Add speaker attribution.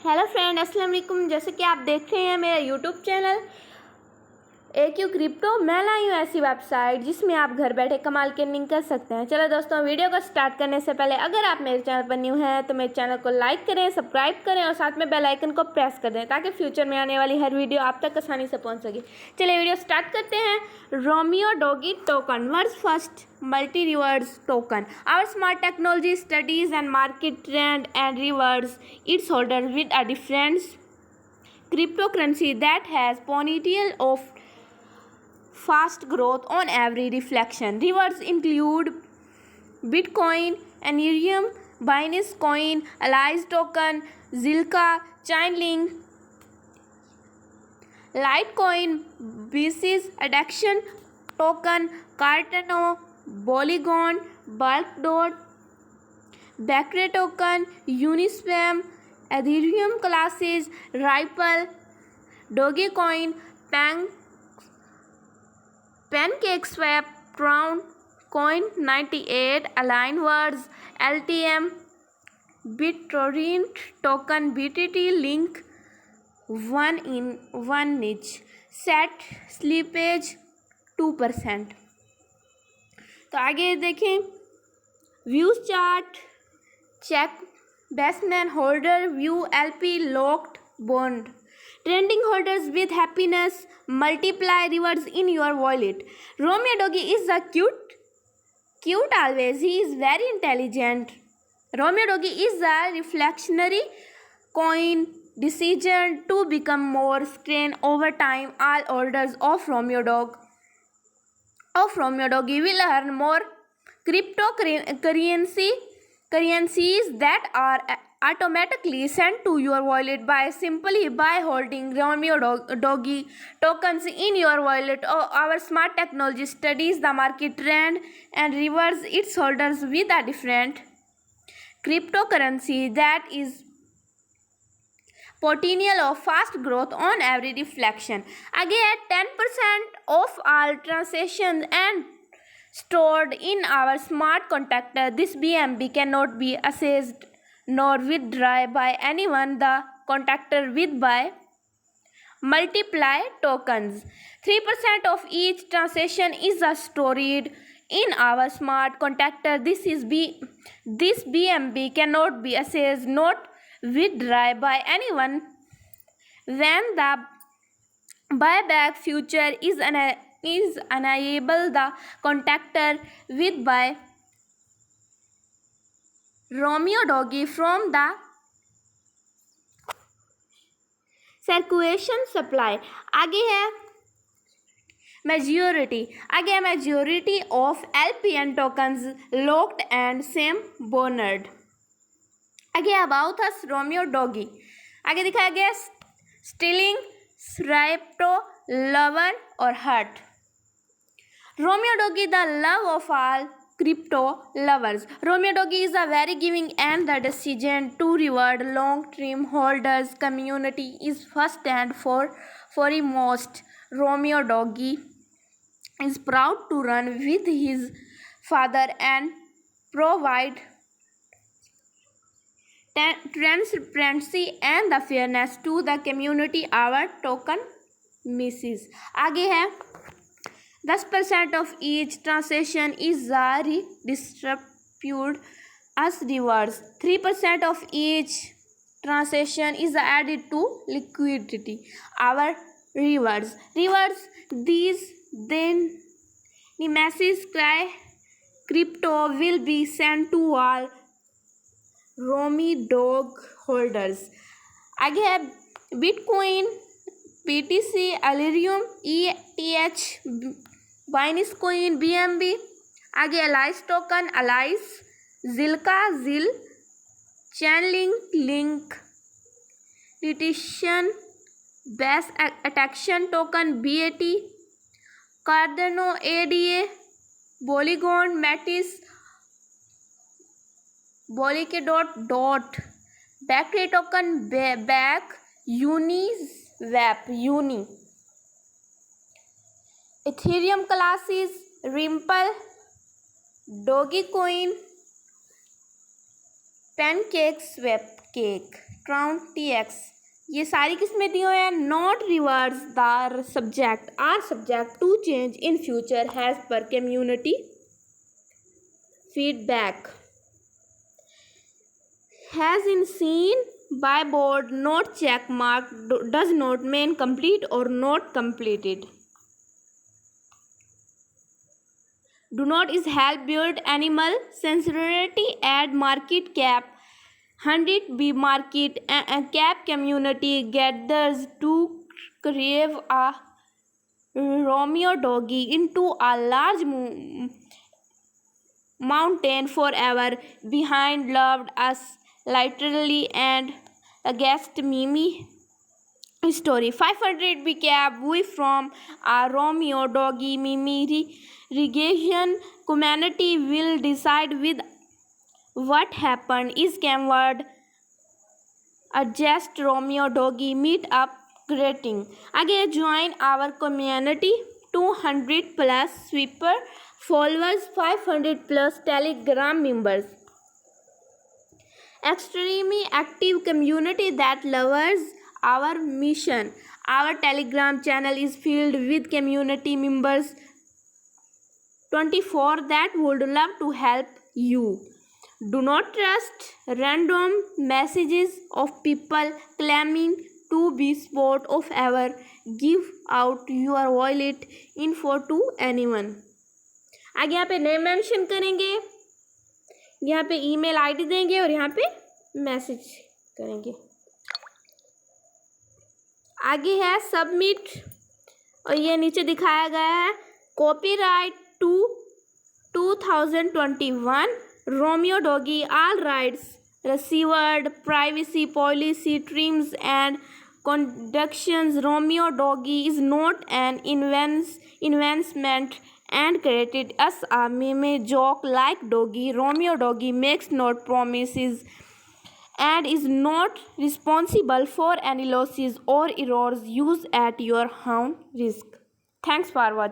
Speaker 1: Hello friend, अस्सलाम वालेकुम। जैसे कि आप देख रहे हैं मेरा यूट्यूब चैनल AQ क्रिप्टो, मैं लाई हूँ ऐसी वेबसाइट जिसमें आप घर बैठे कमाल की अर्निंग कर सकते हैं। चलो दोस्तों, वीडियो को स्टार्ट करने से पहले अगर आप मेरे चैनल पर न्यू हैं तो मेरे चैनल को लाइक करें, सब्सक्राइब करें और साथ में बेल आइकन को प्रेस कर दें ताकि फ्यूचर में आने वाली हर वीडियो आप तक आसानी से पहुँच सके। चलिए वीडियो स्टार्ट करते हैं। Romeo Doggy token, world's first multi rewards token. Our smart technology studies and market trend and rewards its holders with a different cryptocurrency that has potential of fast growth on every reflection. Rewards include Bitcoin, Ethereum, Binance Coin, Allies token, Zilka, Chainlink, Litecoin, BC's Addiction token, Cardano, Polygon, Polkadot, Backray token, Uniswap, Ethereum classes, Ripple, Dogecoin, PancakeSwap, Crown, Coin98, Alignwords, LTM, BitTorrent token, BTT Link, 1 in 1 niche, set slippage 2%। तो आगे देखें, views chart, check baseman holder view LP locked bond, trending holders with happiness, multiply reverse in your wallet. Romeo Doggy is a cute always, he is very intelligent. Romeo doggy is a reflectionary coin decision to become more screen over time. All holders of Romeo doggy will earn more cryptocurrencies that are automatically sent to your wallet simply by holding Romeo doggy tokens in your wallet. Our smart technology studies the market trend and rewards its holders with a different cryptocurrency that is potential of fast growth on every reflection. Again, 10% of all transactions and stored in our smart contractor. This BNB cannot be accessed nor withdrawn by anyone. The contractor with by multiply tokens. 3% of each transaction is stored in our smart contractor. This BNB cannot be accessed nor withdrawn by anyone. When the buyback feature is enabled, the contractor with buy Romeo doggy from the circulation supply. आगे है majority of LPN tokens locked and same boned. आगे about us Romeo doggy, आगे दिखाया गया stealing, स्राइप्टो, लवन और hurt. Romeo doggy, the love of all crypto lovers. Romeo doggy is a very giving and the decision to reward long-term holders community is first and foremost. Romeo doggy is proud to run with his father and provide transparency and the fairness to the community. Our token misses. आगे है 10% of each transaction is redistributed as rewards. 3% of each transaction is added to liquidity. Our rewards. These then Nemesis crypto will be sent to all Romeo dog holders. आगे है Bitcoin, BTC, Ethereum, ETH, Binance Coin, BNB. आगे Allies token, Allies, Zilka, Zil, Chainlink, Litition, Bass Attraction token, BAT, Cardano, ADA, Polygon, Metis, Polkadot, Backray token, Back, Uniswap, Uni, Ethereum classes, Ripple, Dogecoin, PancakeSwap, crown tx, ये सारी किसमें दी हुई है? Not reverse the subject are subject to change in future has per community feedback, has in seen by board not check mark does not mean complete or not completed. Do not is help build animal sincerity add market cap 100 be market cap community gathers to crave a Romeo doggy into a large mountain forever behind loved us literally and a guest Mimi story 500 became we from a Romeo doggy Mimi regation community will decide with what happened is keyword adjust Romeo doggy meet up greeting आगे join our community 200 plus sweeper followers 500 plus telegram members extremely active community that loves our mission. Our telegram channel is filled with community members 24 that would love to help you. Do not trust random messages of people claiming to be sport of ever give out your wallet info to anyone. आगे यहाँ पे name mention करेंगे, यहाँ पे email ID देंगे और यहाँ पे मैसेज करेंगे। आगे है सबमिट और ये नीचे दिखाया गया है copyright to 2021 Romeo doggy all rights reserved privacy policy terms and conductions Romeo doggy is not an investment and created as a meme joke like doggy. Romeo doggy makes not promises and is not responsible for any losses or errors used at your own risk. Thanks for watching.